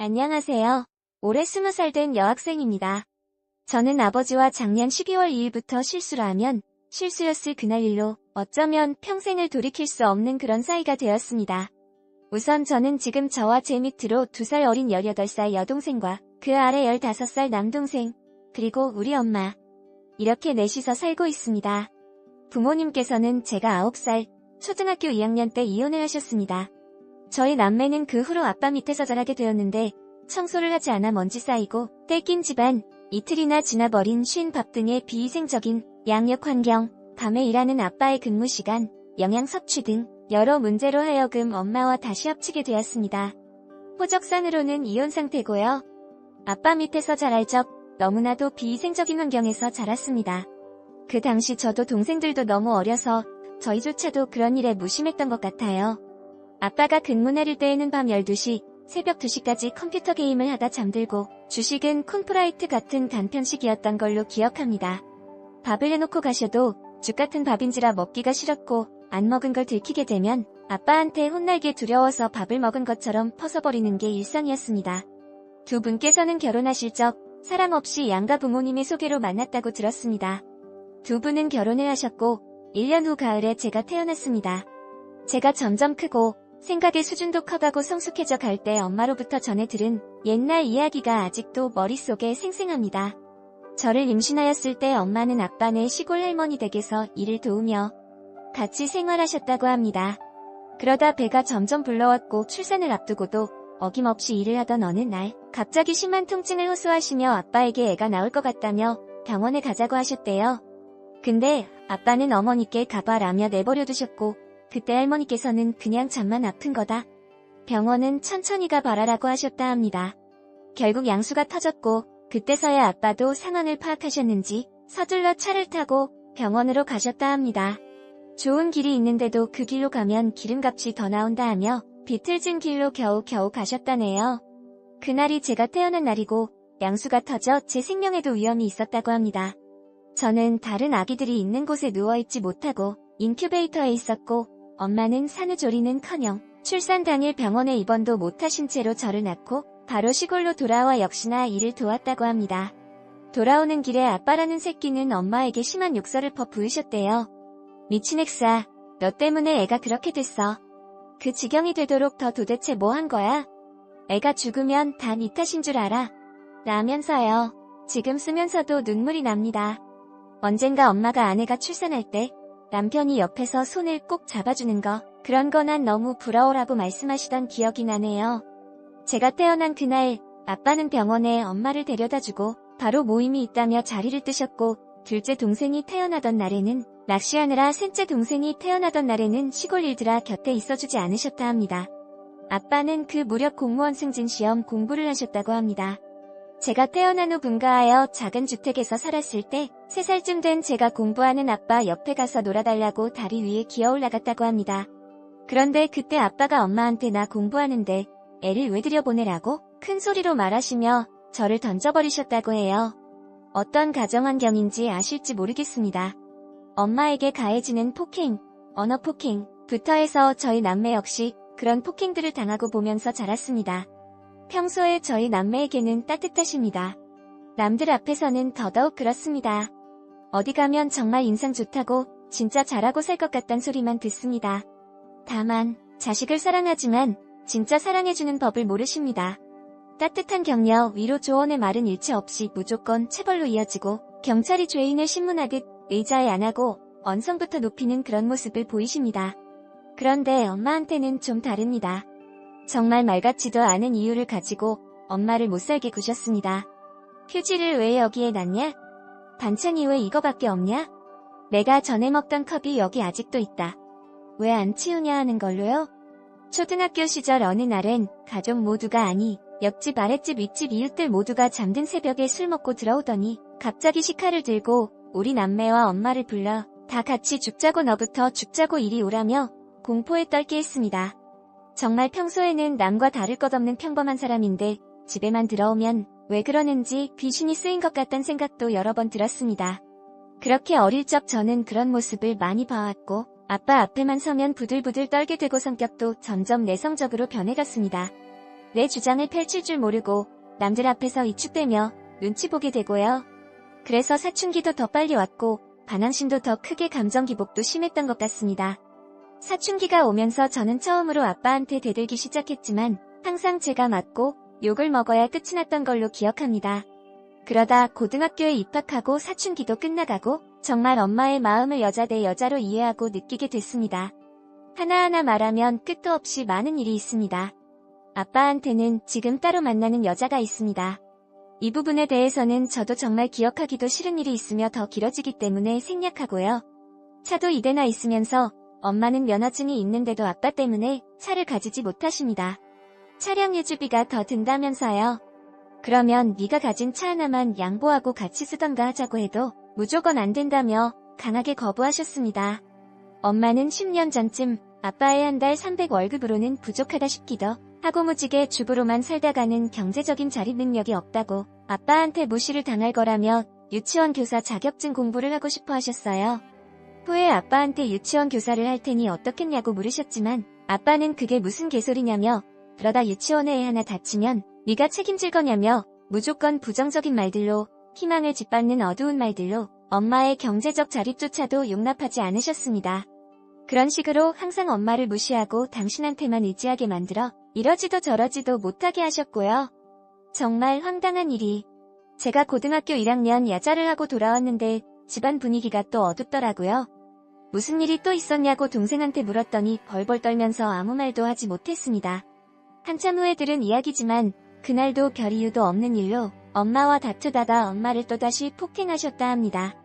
안녕하세요. 올해 20살 된 여학생입니다. 저는 아버지와 작년 12월 2일부터 실수를 하면 실수였을 그날 일로 어쩌면 평생을 돌이킬 수 없는 그런 사이가 되었습니다. 우선 저는 지금 저와 제 밑으로 2살 어린 18살 여동생과 그 아래 15살 남동생, 그리고 우리 엄마, 이렇게 넷이서 살고 있습니다. 부모님께서는 제가 9살, 초등학교 2학년 때 이혼을 하셨습니다. 저희 남매는 그 후로 아빠 밑에서 자라게 되었는데 청소를 하지 않아 먼지 쌓이고 떼낀 집안, 이틀이나 지나버린 쉰 밥 등의 비위생적인 양육 환경, 밤에 일하는 아빠의 근무 시간, 영양 섭취 등 여러 문제로 하여금 엄마와 다시 합치게 되었습니다. 호적상으로는 이혼 상태고요. 아빠 밑에서 자랄 적 너무나도 비위생적인 환경에서 자랐습니다. 그 당시 저도 동생들도 너무 어려서 저희조차도 그런 일에 무심했던 것 같아요. 아빠가 근무 내릴 때에는 밤 12시, 새벽 2시까지 컴퓨터 게임을 하다 잠들고 주식은 콘프라이트 같은 간편식이었던 걸로 기억합니다. 밥을 해놓고 가셔도 죽 같은 밥인지라 먹기가 싫었고 안 먹은 걸 들키게 되면 아빠한테 혼날게 두려워서 밥을 먹은 것처럼 퍼서버리는 게 일상이었습니다. 두 분께서는 결혼하실 적 사랑 없이 양가 부모님의 소개로 만났다고 들었습니다. 두 분은 결혼을 하셨고 1년 후 가을에 제가 태어났습니다. 제가 점점 크고 생각의 수준도 커가고 성숙해져 갈 때 엄마로부터 전해 들은 옛날 이야기가 아직도 머릿속에 생생합니다. 저를 임신하였을 때 엄마는 아빠네 시골 할머니 댁에서 일을 도우며 같이 생활하셨다고 합니다. 그러다 배가 점점 불러왔고 출산을 앞두고도 어김없이 일을 하던 어느 날 갑자기 심한 통증을 호소하시며 아빠에게 애가 나올 것 같다며 병원에 가자고 하셨대요. 근데 아빠는 어머니께 가봐라며 내버려 두셨고 그때 할머니께서는 그냥 잠만 아픈 거다. 병원은 천천히 가봐라라고 하셨다 합니다. 결국 양수가 터졌고 그때서야 아빠도 상황을 파악하셨는지 서둘러 차를 타고 병원으로 가셨다 합니다. 좋은 길이 있는데도 그 길로 가면 기름값이 더 나온다 하며 비틀진 길로 겨우겨우 가셨다네요. 그날이 제가 태어난 날이고 양수가 터져 제 생명에도 위험이 있었다고 합니다. 저는 다른 아기들이 있는 곳에 누워있지 못하고 인큐베이터에 있었고 엄마는 산후조리는커녕 출산 당일 병원에 입원도 못하신 채로 저를 낳고 바로 시골로 돌아와 역시나 일을 도왔다고 합니다. 돌아오는 길에 아빠라는 새끼는 엄마에게 심한 욕설을 퍼부으셨대요. 미친 액사, 너 때문에 애가 그렇게 됐어. 그 지경이 되도록 더 도대체 뭐 한 거야? 애가 죽으면 다 네 탓인 줄 알아. 라면서요. 지금 쓰면서도 눈물이 납니다. 언젠가 엄마가 아내가 출산할 때 남편이 옆에서 손을 꼭 잡아주는 거, 그런 거 난 너무 부러워라고 말씀하시던 기억이 나네요. 제가 태어난 그날 아빠는 병원에 엄마를 데려다주고 바로 모임이 있다며 자리를 뜨셨고 둘째 동생이 태어나던 날에는 낚시하느라 셋째 동생이 태어나던 날에는 시골 일들아 곁에 있어주지 않으셨다 합니다. 아빠는 그 무렵 공무원 승진 시험 공부를 하셨다고 합니다. 제가 태어난 후 분가하여 작은 주택에서 살았을 때 3살쯤 된 제가 공부하는 아빠 옆에 가서 놀아달라고 다리 위에 기어 올라갔다고 합니다. 그런데 그때 아빠가 엄마한테 나 공부하는데 애를 왜 들여보내라고 큰 소리로 말하시며 저를 던져버리셨다고 해요. 어떤 가정 환경인지 아실지 모르겠습니다. 엄마에게 가해지는 폭행, 언어 폭행부터 해서 저희 남매 역시 그런 폭행들을 당하고 보면서 자랐습니다. 평소에 저희 남매에게는 따뜻하십니다. 남들 앞에서는 더더욱 그렇습니다. 어디 가면 정말 인상 좋다고 진짜 잘하고 살 것 같단 소리만 듣습니다. 다만 자식을 사랑하지만 진짜 사랑해주는 법을 모르십니다. 따뜻한 격려, 위로 조언의 말은 일체 없이 무조건 체벌로 이어지고 경찰이 죄인을 신문하듯 의자에 안하고 언성부터 높이는 그런 모습을 보이십니다. 그런데 엄마한테는 좀 다릅니다. 정말 말 같지도 않은 이유를 가지고 엄마를 못살게 구셨습니다. 휴지를 왜 여기에 놨냐? 반찬이 왜 이거밖에 없냐? 내가 전에 먹던 컵이 여기 아직도 있다. 왜 안 치우냐 하는 걸로요? 초등학교 시절 어느 날엔 가족 모두가 아니 옆집 아랫집 윗집 이웃들 모두가 잠든 새벽에 술 먹고 들어오더니 갑자기 식칼을 들고 우리 남매와 엄마를 불러 다 같이 죽자고 너부터 죽자고 이리 오라며 공포에 떨게 했습니다. 정말 평소에는 남과 다를 것 없는 평범한 사람인데 집에만 들어오면 왜 그러는지 귀신이 쓰인 것 같단 생각도 여러 번 들었습니다. 그렇게 어릴 적 저는 그런 모습을 많이 봐왔고 아빠 앞에만 서면 부들부들 떨게 되고 성격도 점점 내성적으로 변해갔습니다. 내 주장을 펼칠 줄 모르고 남들 앞에서 위축되며 눈치 보게 되고요. 그래서 사춘기도 더 빨리 왔고 반항심도 더 크게 감정 기복도 심했던 것 같습니다. 사춘기가 오면서 저는 처음으로 아빠한테 대들기 시작했지만 항상 제가 맞고 욕을 먹어야 끝이 났던 걸로 기억합니다. 그러다 고등학교에 입학하고 사춘기도 끝나가고 정말 엄마의 마음을 여자 대 여자로 이해하고 느끼게 됐습니다. 하나하나 말하면 끝도 없이 많은 일이 있습니다. 아빠한테는 지금 따로 만나는 여자가 있습니다. 이 부분에 대해서는 저도 정말 기억하기도 싫은 일이 있으며 더 길어지기 때문에 생략하고요. 차도 2대나 있으면서 엄마는 면허증이 있는데도 아빠 때문에 차를 가지지 못하십니다. 차량 유지비가 더 든다면서요. 그러면 네가 가진 차 하나만 양보하고 같이 쓰던가 하자고 해도 무조건 안 된다며 강하게 거부하셨습니다. 엄마는 10년 전쯤 아빠의 한 달 300 월급으로는 부족하다 싶기도 하고 무지개 주부로만 살다가는 경제적인 자립 능력이 없다고 아빠한테 무시를 당할 거라며 유치원 교사 자격증 공부를 하고 싶어 하셨어요. 후에 아빠한테 유치원 교사를 할 테니 어떻겠냐고 물으셨지만 아빠는 그게 무슨 개소리냐며 그러다 유치원에 애 하나 다치면 네가 책임질 거냐며 무조건 부정적인 말들로 희망을 짓밟는 어두운 말들로 엄마의 경제적 자립조차도 용납하지 않으셨습니다. 그런 식으로 항상 엄마를 무시하고 당신한테만 의지하게 만들어 이러지도 저러지도 못하게 하셨고요. 정말 황당한 일이 제가 고등학교 1학년 야자를 하고 돌아왔는데 집안 분위기가 또 어둡더라고요. 무슨 일이 또 있었냐고 동생한테 물었더니 벌벌 떨면서 아무 말도 하지 못했습니다. 한참 후에 들은 이야기지만 그날도 별 이유도 없는 일로 엄마와 다투다가 엄마를 또다시 폭행하셨다 합니다.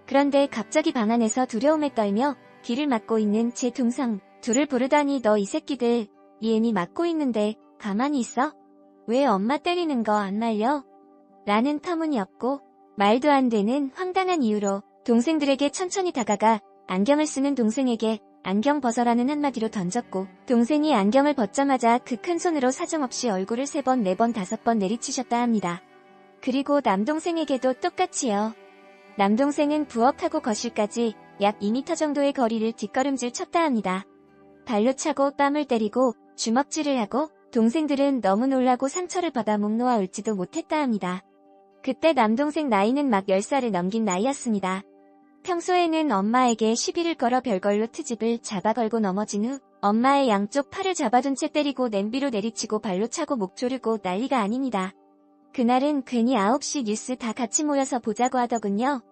그런데 갑자기 방 안에서 두려움에 떨며 귀를 막고 있는 제 동생 둘을 부르다니 너 이 새끼들 이 애미 맞고 있는데 가만히 있어? 왜 엄마 때리는 거 안 말려? 라는 터무니없고 말도 안 되는 황당한 이유로 동생들에게 천천히 다가가 안경을 쓰는 동생에게 안경 벗어라는 한마디로 던졌고 동생이 안경을 벗자마자 그 큰 손으로 사정없이 얼굴을 3번, 4번, 5번 내리치셨다 합니다. 그리고 남동생에게도 똑같이요. 남동생은 부엌하고 거실까지 약 2m 정도의 거리를 뒷걸음질 쳤다 합니다. 발로 차고 뺨을 때리고 주먹질을 하고 동생들은 너무 놀라고 상처를 받아 목 놓아 울지도 못했다 합니다. 그때 남동생 나이는 막 10살을 넘긴 나이였습니다. 평소에는 엄마에게 시비를 걸어 별걸로 트집을 잡아 걸고 넘어진 후 엄마의 양쪽 팔을 잡아둔 채 때리고 냄비로 내리치고 발로 차고 목 조르고 난리가 아닙니다. 그날은 괜히 9시 뉴스 다 같이 모여서 보자고 하더군요.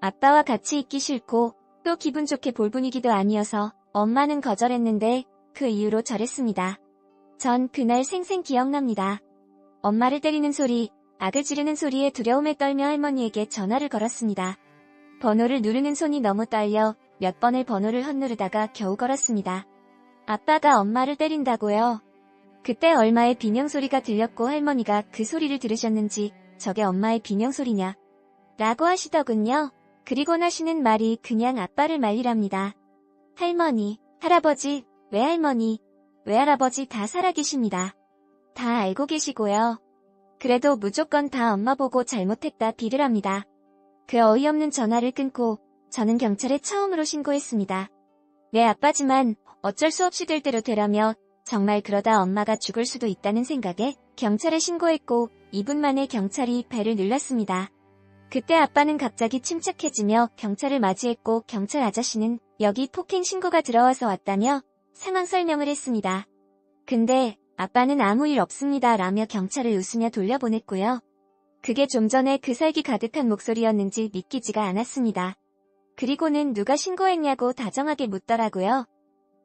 아빠와 같이 있기 싫고 또 기분 좋게 볼 분위기도 아니어서 엄마는 거절했는데 그 이후로 저랬습니다. 전 그날 생생 기억납니다. 엄마를 때리는 소리, 악을 지르는 소리에 두려움에 떨며 할머니에게 전화를 걸었습니다. 번호를 누르는 손이 너무 떨려 몇 번을 번호를 헛누르다가 겨우 걸었습니다. 아빠가 엄마를 때린다고요. 그때 얼마의 비명소리가 들렸고 할머니가 그 소리를 들으셨는지 저게 엄마의 비명소리냐 라고 하시더군요. 그리고 하시는 말이 그냥 아빠를 말리랍니다. 할머니, 할아버지, 외할머니, 외할아버지 다 살아계십니다. 다 알고 계시고요. 그래도 무조건 다 엄마 보고 잘못했다 비르랍니다. 그 어이없는 전화를 끊고 저는 경찰에 처음으로 신고했습니다. 내 아빠지만 어쩔 수 없이 될 대로 되라며 정말 그러다 엄마가 죽을 수도 있다는 생각에 경찰에 신고했고 2분 만에 경찰이 배를 눌렀습니다. 그때 아빠는 갑자기 침착해지며 경찰을 맞이했고 경찰 아저씨는 여기 폭행 신고가 들어와서 왔다며 상황 설명을 했습니다. 근데 아빠는 아무 일 없습니다 라며 경찰을 웃으며 돌려보냈고요. 그게 좀 전에 그 살기 가득한 목소리였는지 믿기지가 않았습니다. 그리고는 누가 신고했냐고 다정하게 묻더라고요.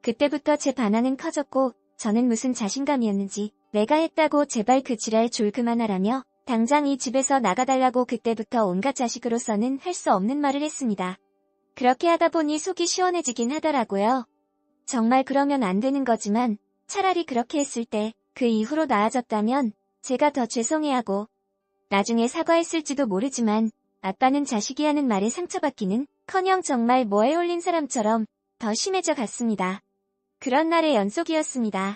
그때부터 제 반항은 커졌고 저는 무슨 자신감이었는지 내가 했다고 제발 그 지랄 졸 그만하라며 당장 이 집에서 나가달라고 그때부터 온갖 자식으로서는 할 수 없는 말을 했습니다. 그렇게 하다 보니 속이 시원해지긴 하더라고요. 정말 그러면 안 되는 거지만 차라리 그렇게 했을 때 그 이후로 나아졌다면 제가 더 죄송해하고 나중에 사과했을지도 모르지만 아빠는 자식이 하는 말에 상처받기는 커녕 정말 뭐에 홀린 사람처럼 더 심해져 갔습니다. 그런 날의 연속이었습니다.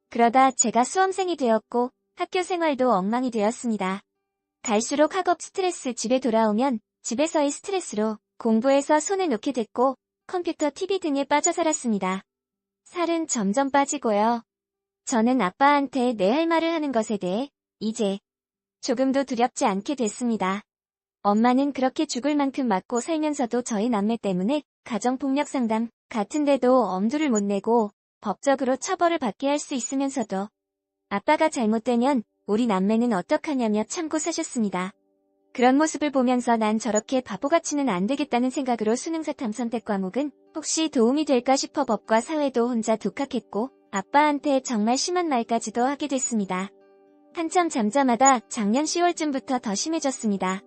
그러다 제가 수험생이 되었고 학교 생활도 엉망이 되었습니다. 갈수록 학업 스트레스 집에 돌아오면 집에서의 스트레스로 공부에서 손을 놓게 됐고 컴퓨터, TV 등에 빠져 살았습니다. 살은 점점 빠지고요. 저는 아빠한테 내 할 말을 하는 것에 대해 이제 조금도 두렵지 않게 됐습니다. 엄마는 그렇게 죽을 만큼 맞고 살면서도 저희 남매 때문에 가정폭력 상담 같은데도 엄두를 못 내고 법적으로 처벌을 받게 할 수 있으면서도 아빠가 잘못되면 우리 남매는 어떡하냐며 참고 사셨습니다. 그런 모습을 보면서 난 저렇게 바보같이는 안 되겠다는 생각으로 수능사탐 선택 과목은 혹시 도움이 될까 싶어 법과 사회도 혼자 독학했고 아빠한테 정말 심한 말까지도 하게 됐습니다. 한참 잠잠하다 작년 10월쯤부터 더 심해졌습니다.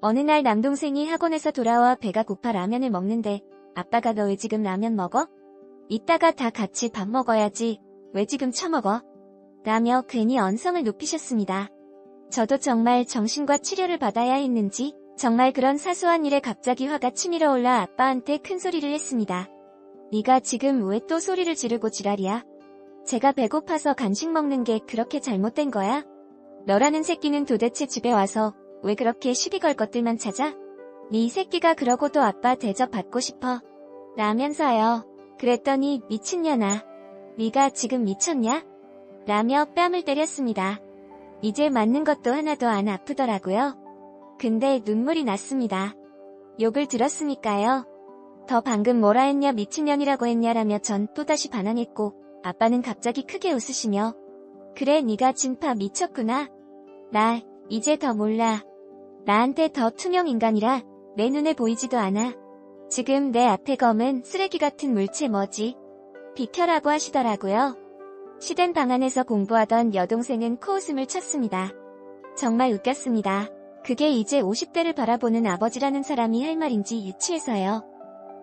어느 날 남동생이 학원에서 돌아와 배가 고파 라면을 먹는데 아빠가 너 왜 지금 라면 먹어? 이따가 다 같이 밥 먹어야지. 왜 지금 처먹어? 라며 괜히 언성을 높이셨습니다. 저도 정말 정신과 치료를 받아야 했는지 정말 그런 사소한 일에 갑자기 화가 치밀어 올라 아빠한테 큰 소리를 했습니다. 네가 지금 왜 또 소리를 지르고 지랄이야? 제가 배고파서 간식 먹는 게 그렇게 잘못된 거야? 너라는 새끼는 도대체 집에 와서 왜 그렇게 시비 걸 것들만 찾아? 네 새끼가 그러고도 아빠 대접 받고 싶어. 라면서요. 그랬더니 미친년아. 네가 지금 미쳤냐? 라며 뺨을 때렸습니다. 이제 맞는 것도 하나도 안 아프더라고요. 근데 눈물이 났습니다. 욕을 들었으니까요. 더 방금 뭐라 했냐 미친년이라고 했냐라며 전 또다시 반항했고 아빠는 갑자기 크게 웃으시며 그래 네가 진파 미쳤구나. 나 이제 더 몰라. 나한테 더 투명 인간이라 내 눈에 보이지도 않아. 지금 내 앞에 검은 쓰레기 같은 물체 뭐지? 비켜라고 하시더라고요. 시댄 방 안에서 공부하던 여동생은 코웃음을 쳤습니다. 정말 웃겼습니다. 그게 이제 50대를 바라보는 아버지라는 사람이 할 말인지 유치해서요.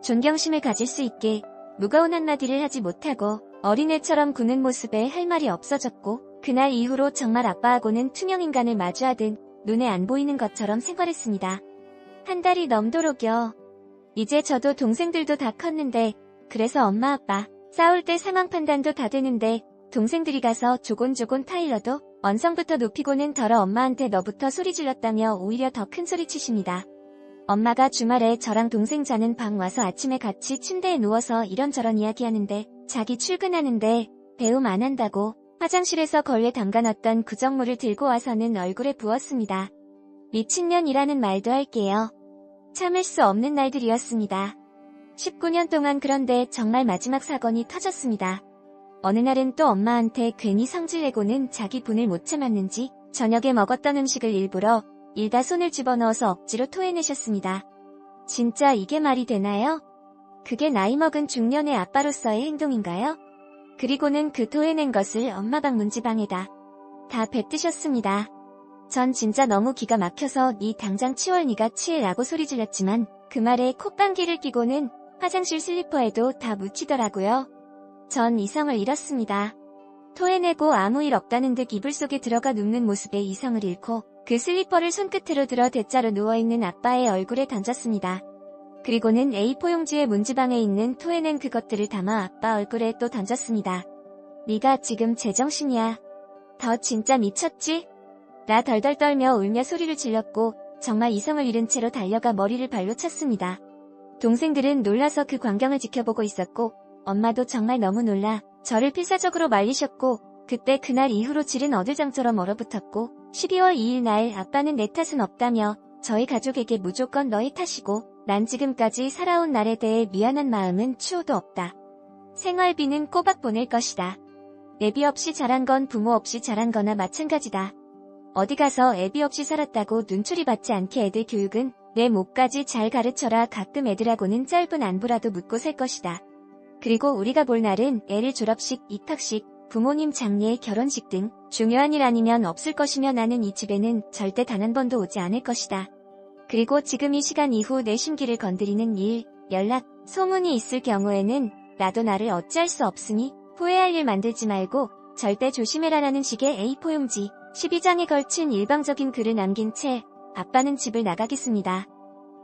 존경심을 가질 수 있게 무거운 한마디를 하지 못하고 어린애처럼 구는 모습에 할 말이 없어졌고 그날 이후로 정말 아빠하고는 투명인간을 마주하듯 눈에 안 보이는 것처럼 생활했습니다. 한 달이 넘도록요. 이제 저도 동생들도 다 컸는데 그래서 엄마 아빠 싸울 때 상황 판단도 다 되는데 동생들이 가서 조곤조곤 타일러도 언성부터 높이고는 덜어 엄마한테 너부터 소리 질렀다며 오히려 더 큰 소리 치십니다. 엄마가 주말에 저랑 동생 자는 방 와서 아침에 같이 침대에 누워서 이런저런 이야기하는데 자기 출근하는데 배움 안 한다고 화장실에서 걸레 담가놨던 구정물을 들고 와서는 얼굴에 부었습니다. 미친년이라는 말도 할게요. 참을 수 없는 날들이었습니다. 19년 동안 그런데 정말 마지막 사건이 터졌습니다. 어느 날은 또 엄마한테 괜히 성질내고는 자기 분을 못 참았는지 저녁에 먹었던 음식을 일부러 일다 손을 집어넣어서 억지로 토해내셨습니다. 진짜 이게 말이 되나요? 그게 나이 먹은 중년의 아빠로서의 행동인가요? 그리고는 그 토해낸 것을 엄마 방 문지방에다 다 뱉으셨습니다. 전 진짜 너무 기가 막혀서 니 당장 치월 니가 치해라고 소리 질렀지만 그 말에 콧방귀를 끼고는 화장실 슬리퍼에도 다 묻히더라고요. 전 이성을 잃었습니다. 토해내고 아무 일 없다는 듯 이불 속에 들어가 눕는 모습에 이성을 잃고 그 슬리퍼를 손끝으로 들어 대자로 누워있는 아빠의 얼굴에 던졌습니다. 그리고는 A4 용지에 문지방에 있는 토해낸 그것들을 담아 아빠 얼굴에 또 던졌습니다. 네가 지금 제정신이야. 더 진짜 미쳤지? 나 덜덜 떨며 울며 소리를 질렀고 정말 이성을 잃은 채로 달려가 머리를 발로 찼습니다. 동생들은 놀라서 그 광경을 지켜보고 있었고 엄마도 정말 너무 놀라 저를 필사적으로 말리셨고 그때 그날 이후로 질은 어들장처럼 얼어붙었고 12월 2일 날 아빠는 내 탓은 없다며 저희 가족에게 무조건 너희 탓이고 난 지금까지 살아온 날에 대해 미안한 마음은 추호도 없다. 생활비는 꼬박 보낼 것이다. 애비 없이 자란 건 부모 없이 자란 거나 마찬가지다. 어디 가서 애비 없이 살았다고 눈초리 받지 않게 애들 교육은 내 목까지 잘 가르쳐라. 가끔 애들하고는 짧은 안부라도 묻고 살 것이다. 그리고 우리가 볼 날은 애를 졸업식, 입학식, 부모님 장례, 결혼식 등 중요한 일 아니면 없을 것이며 나는 이 집에는 절대 단 한 번도 오지 않을 것이다. 그리고 지금 이 시간 이후 내 심기를 건드리는 일, 연락, 소문이 있을 경우에는 나도 나를 어찌할 수 없으니 후회할 일 만들지 말고 절대 조심해라라는 식의 A4 용지 12장에 걸친 일방적인 글을 남긴 채 아빠는 집을 나가겠습니다.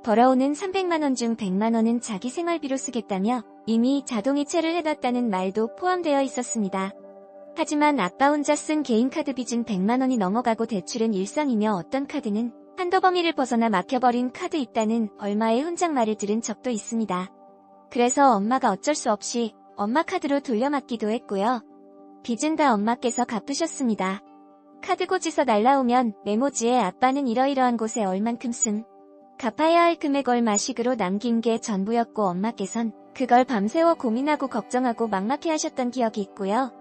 벌어오는 300만원 중 100만원은 자기 생활비로 쓰겠다며 이미 자동이체를 해놨다는 말도 포함되어 있었습니다. 하지만 아빠 혼자 쓴 개인 카드 빚은 100만원이 넘어가고 대출은 일상이며 어떤 카드는 한도 범위를 벗어나 막혀버린 카드 있다는 얼마의 혼잣말을 들은 적도 있습니다. 그래서 엄마가 어쩔 수 없이 엄마 카드로 돌려막기도 했고요. 빚은 다 엄마께서 갚으셨습니다. 카드 고지서 날라오면 메모지에 아빠는 이러이러한 곳에 얼만큼 쓴 갚아야 할 금액 얼마씩으로 남긴 게 전부였고 엄마께선 그걸 밤새워 고민하고 걱정하고 막막해 하셨던 기억이 있고요.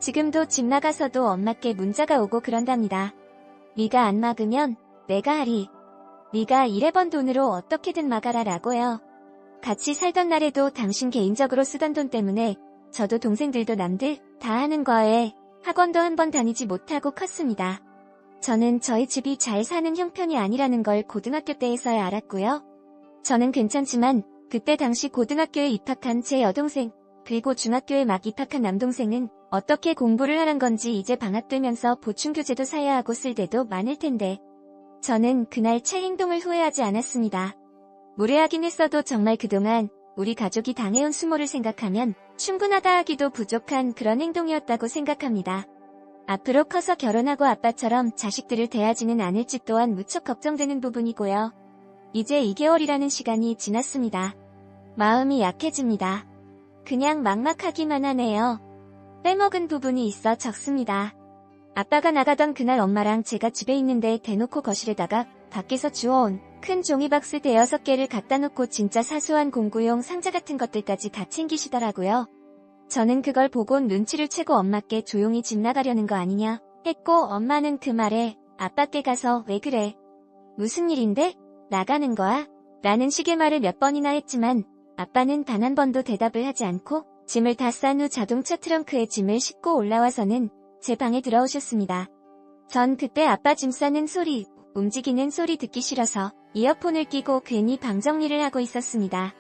지금도 집 나가서도 엄마께 문자가 오고 그런답니다. 네가 안 막으면 내가 하리. 네가 일해번 돈으로 어떻게든 막아라 라고요. 같이 살던 날에도 당신 개인적으로 쓰던 돈 때문에 저도 동생들도 남들 다 하는 거에 학원도 한 번 다니지 못하고 컸습니다. 저는 저희 집이 잘 사는 형편이 아니라는 걸 고등학교 때에서야 알았고요. 저는 괜찮지만 그때 당시 고등학교에 입학한 제 여동생, 그리고 중학교에 막 입학한 남동생은 어떻게 공부를 하란 건지 이제 방학되면서 보충교재도 사야 하고 쓸 데도 많을 텐데 저는 그날 제 행동을 후회하지 않았습니다. 무례하긴 했어도 정말 그동안 우리 가족이 당해온 수모를 생각하면 충분하다 하기도 부족한 그런 행동이었다고 생각합니다. 앞으로 커서 결혼하고 아빠처럼 자식들을 대하지는 않을지 또한 무척 걱정되는 부분이고요. 이제 2개월이라는 시간이 지났습니다. 마음이 약해집니다. 그냥 막막하기만 하네요. 빼먹은 부분이 있어 적습니다. 아빠가 나가던 그날 엄마랑 제가 집에 있는데 대놓고 거실에다가 밖에서 주워온 큰 종이박스 대여섯 개를 갖다 놓고 진짜 사소한 공구용 상자 같은 것들까지 다 챙기시더라고요. 저는 그걸 보고 눈치를 채고 엄마께 조용히 집 나가려는 거 아니냐 했고 엄마는 그 말에 아빠께 가서 왜 그래? 무슨 일인데? 나가는 거야? 라는 식의 말을 몇 번이나 했지만 아빠는 단 한 번도 대답을 하지 않고 짐을 다 싼 후 자동차 트렁크에 짐을 싣고 올라와서는 제 방에 들어오셨습니다. 전 그때 아빠 짐 싸는 소리, 움직이는 소리 듣기 싫어서 이어폰을 끼고 괜히 방 정리를 하고 있었습니다.